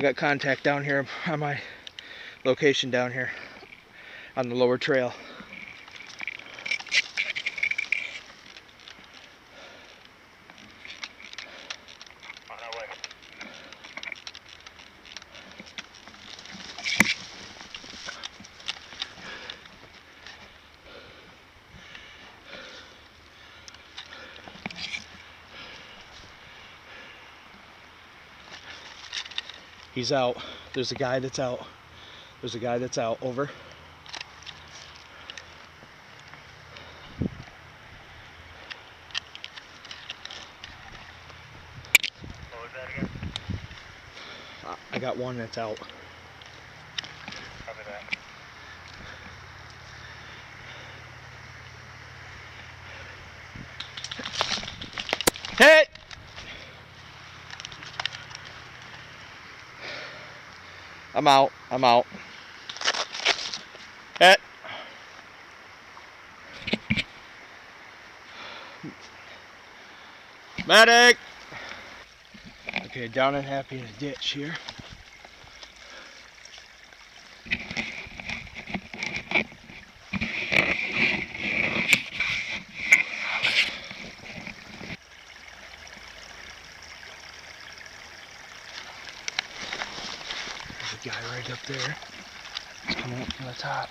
I got contact down here on my location down here on the lower trail. He's out. There's a guy that's out. There's a guy that's out. Over. What was that again? I got one that's out. Copy that. Hit! I'm out. I'm out. Hit! Medic! Okay, down and happy in a ditch here. There's a guy right up there. He's coming up from the top.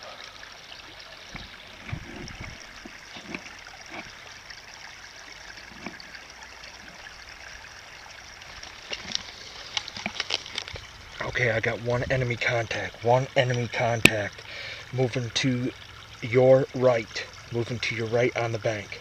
Okay, I got one enemy contact. One enemy contact. Moving to your right. Moving to your right on the bank.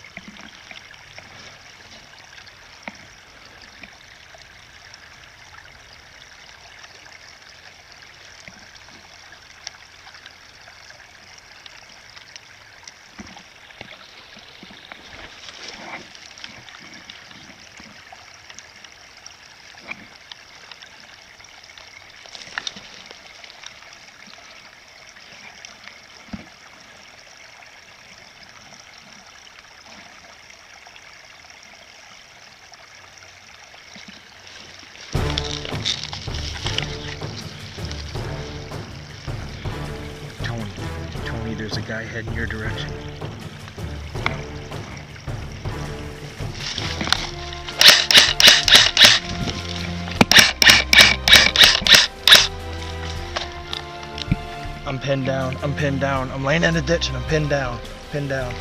Tony, there's a guy heading your direction. I'm pinned down. I'm pinned down. I'm laying in a ditch and I'm pinned down. Pinned down.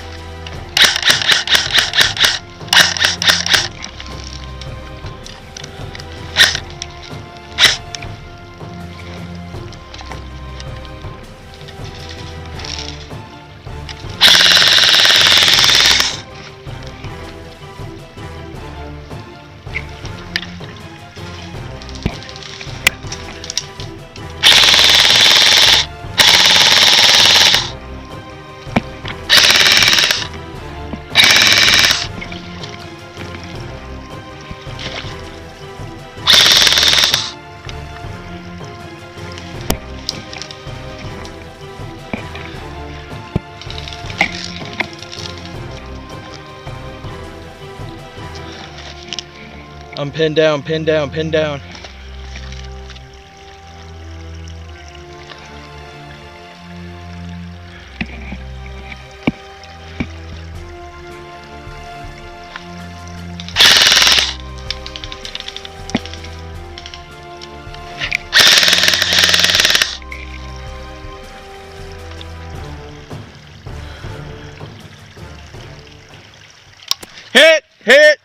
I'm pinned down, pinned down, pinned down. Hit! Hit!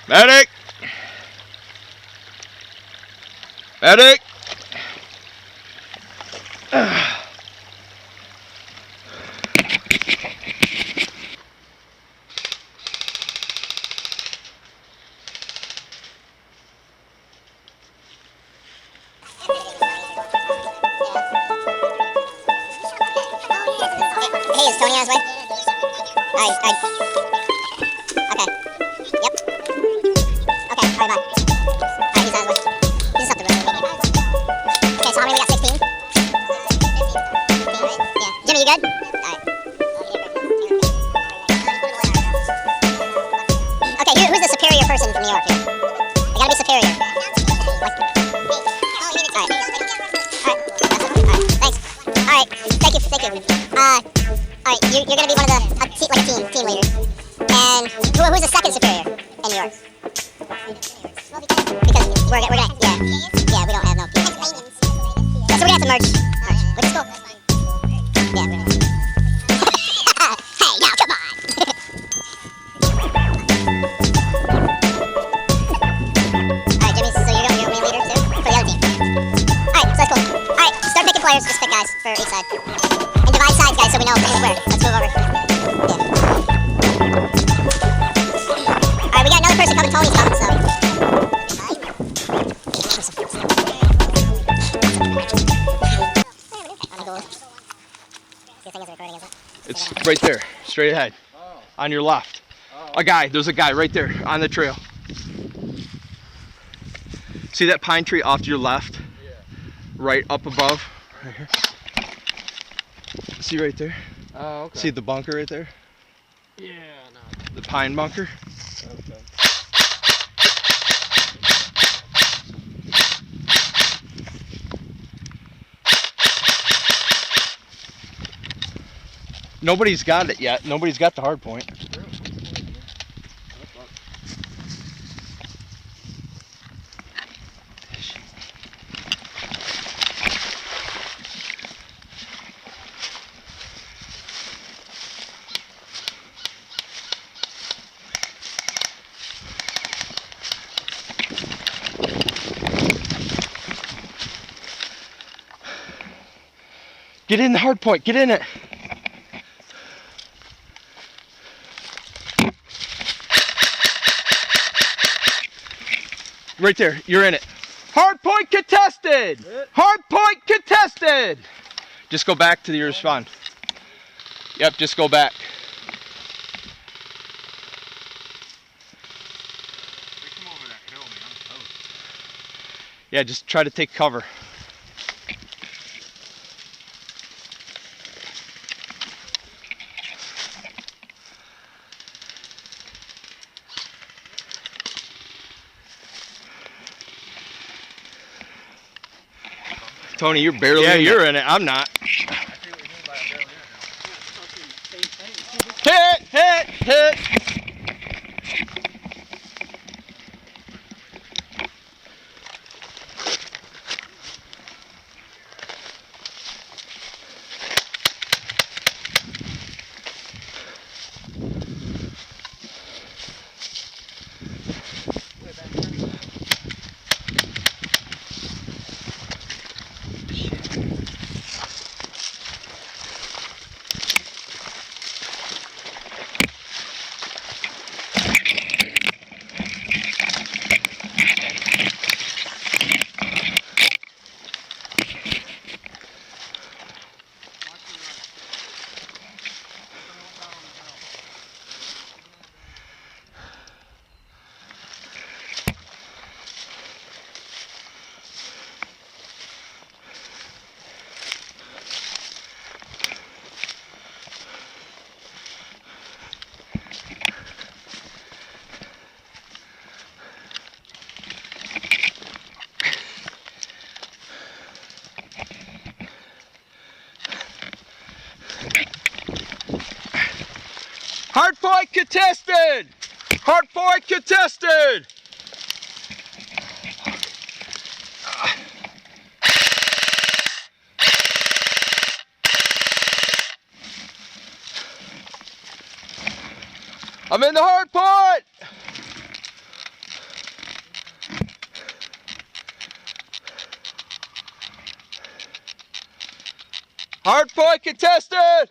Medic! Medic! Hey, is Tony on his way? Okay. Yep. Okay, alright, bye. Alright, he's on his way. He's just up the road. Okay, so how many we got? 16? 15? Yeah. Jimmy, you good? Alright. person from New York here. They gotta be superior. Thanks. Alright, thank you. Alright, you're gonna be one of the, like a team leader. And who's the second superior in New York? Because we're gonna, yeah, we don't have no people. So we're gonna have to merge, which is cool. Yeah, we're gonna. Hey, now, come on! Alright, Jimmy, so you're gonna be a leader too? For the other team. Alright, so that's cool. Alright, start picking players, just pick guys for each side. And divide sides, guys, so we know who's where. Let's move over. Yeah. Alright, we got another person coming, Tony's coming, so. It's right there, straight ahead. On your left. There's a guy right there on the trail. See that pine tree off to your left? Yeah. Right up above? Right here. See right there? Oh, okay. See the bunker right there? Yeah, no. The pine bunker? Okay. Nobody's got it yet. Nobody's got the hard point. Get in the hard point. Get in it. Right there, you're in it. Hard point contested! Hard point contested! Just go back to your spawn. Yep, just go back. They come over that hill, man. I'm toast. Yeah, just try to take cover. Tony, you're barely in you're in it. I'm not. I see what you mean by it down Hit! Hard point contested! Hard point contested! I'm in the hard point! Hard point contested!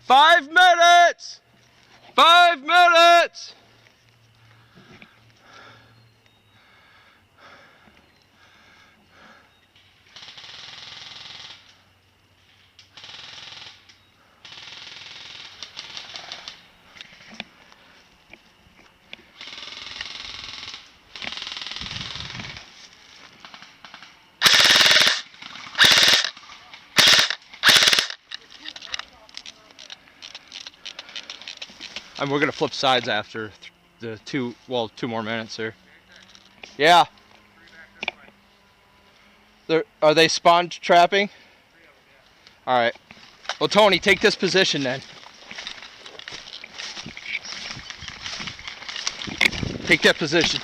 $5 minutes! 5 minutes! And we're gonna flip sides after the two more minutes here. Yeah. Are they spawn trapping? All right. Well, Tony, take this position then. Take that position.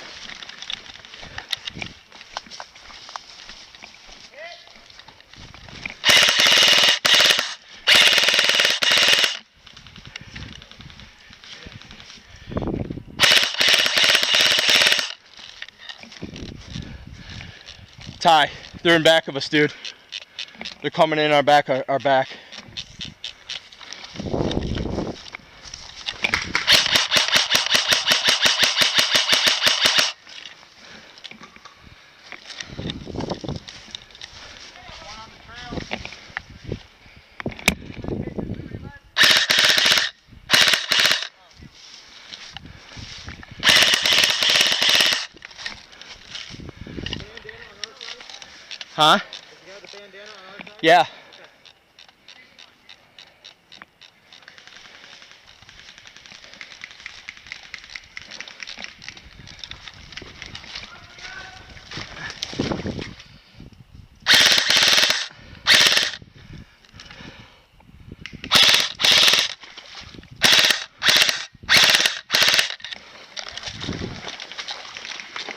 Ty, they're in back of us, dude. They're coming in our back. Huh? Yeah.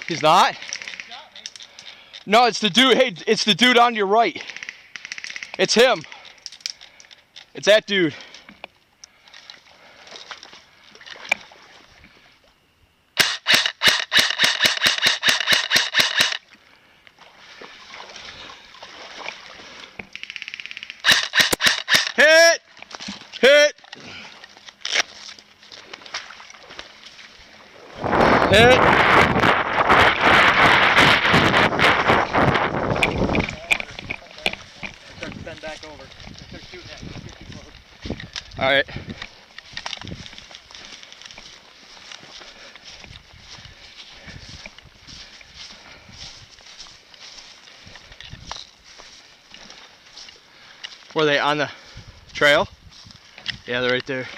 He's not? No, it's the dude. Hey, it's the dude on your right. It's him. It's that dude. Hit! Hit! Hit! Bend back over. They're shooting at me. They're too close. All right. Were they on the trail? Yeah, they're right there.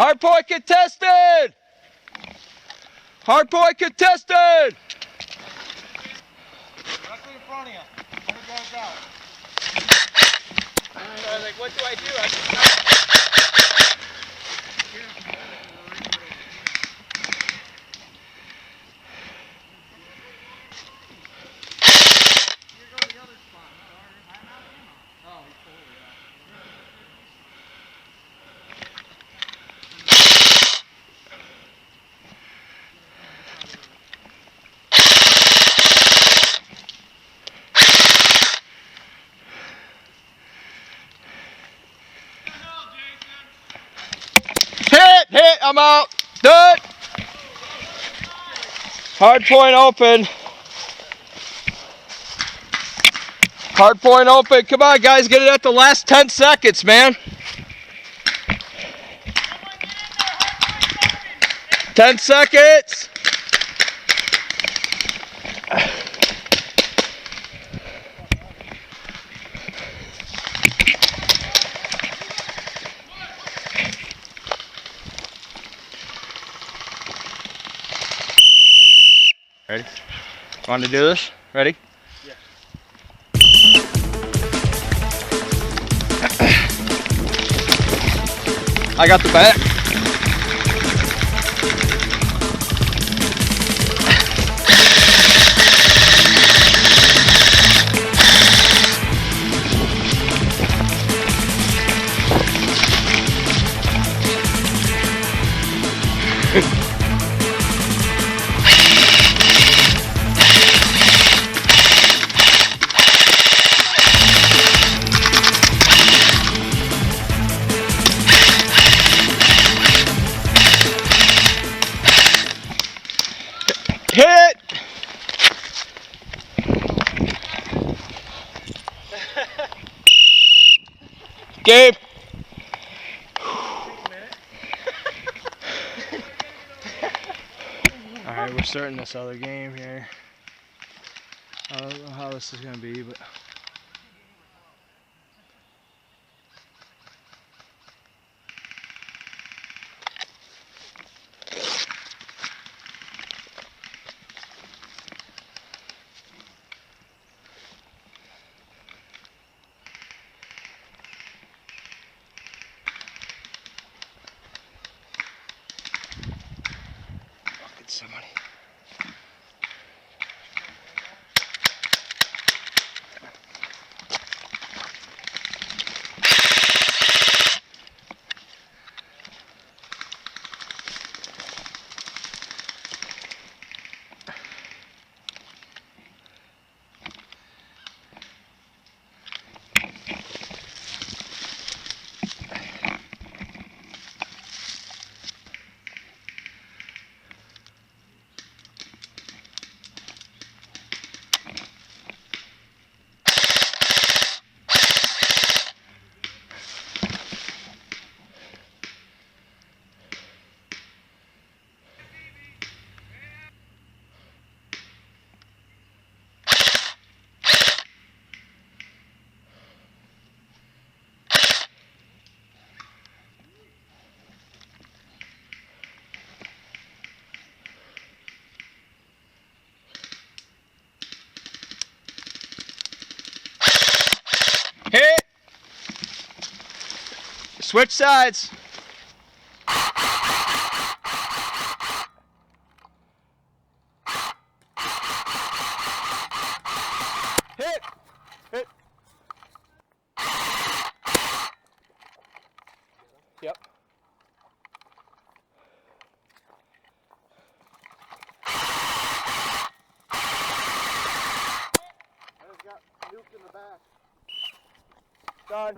Hard point contested! Hard point contested! Directly in front of you. 100 yards out. So I was like, what do I do? Hit, I'm out. Done. Hard point open. Hard point open. Come on, guys, get it at the last 10 seconds, man. 10 seconds. Ready? Want to do this? Ready? Yeah. I got the bat. Hit! Gabe! Alright, we're starting this other game here. I don't know how this is going to be, but... Get somebody. Hit! Switch sides. Hit! Hit! Yep. I just got nuked in the back. Done.